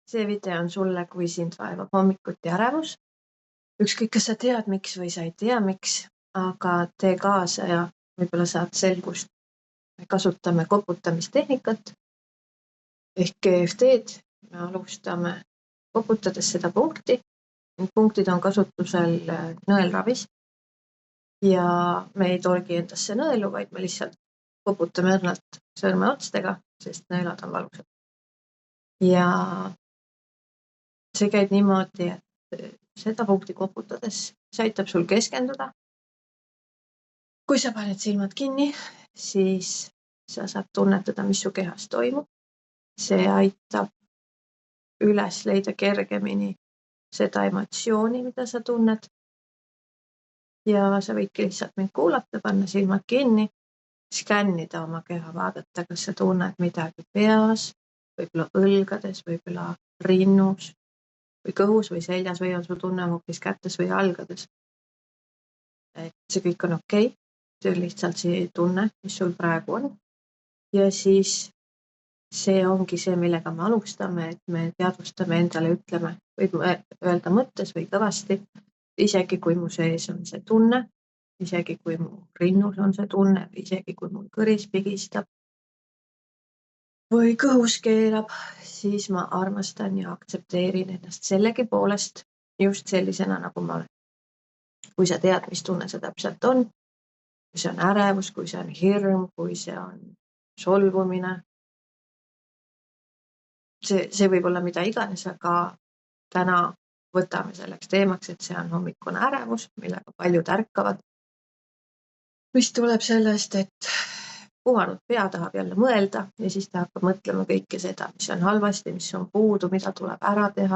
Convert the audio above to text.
See video on sulle, kui sind vaevab hommikuti ärevus. Ükskõik, kas sa tead, miks või sa ei tea, miks, aga tee kaasa ja võib-olla saad selgust. Me kasutame koputamistehnikat ehk EFT-d. Me alustame koputades seda punkti. Punktid on kasutusel nõelravis ja me ei torgi endasse nõelu, vaid me lihtsalt koputame õrnalt sõrmeotstega, sest nõelad on valusad. Ja see käib niimoodi, et seda punkti koputades see aitab sul keskenduda. Kui sa paned silmad kinni, siis sa saad tunnetada, mis su kehas toimub. See aitab üles leida kergemini seda emotsiooni, mida sa tunned. Ja sa võidki lihtsalt mind kuulata, panna silmad kinni, skännida oma keha, vaadata, kas sa tunned midagi peas, võib-olla õlgades, võib-olla rinnus või kõhus või seljas või on sul tunne hoopis kätes või jalgades. Et see kõik on okei. See on lihtsalt see tunne, mis sul praegu on. Ja siis see ongi see, millega me alustame, et me teadvustame endale, ütleme, võib öelda mõttes või kõvasti, isegi kui mu sees on see tunne, isegi kui mu rinnus on see tunne, isegi kui mul kõris pigistab või kõhus keerab, siis ma armastan ja aktsepteerin ennast sellegipoolest just sellisena, nagu ma olen. Kui sa tead, mis tunne see täpselt on, kui see on ärevus, kui see on hirm, kui see on solvumine, see võib olla mida iganes, aga täna võtame selleks teemaks, et see on hommikune ärevus, millega paljud ärkavad, mis tuleb sellest, et puhanud pea tahab jälle mõelda ja siis ta hakkab mõtlema kõike seda, mis on halvasti, mis on puudu, mida tuleb ära teha.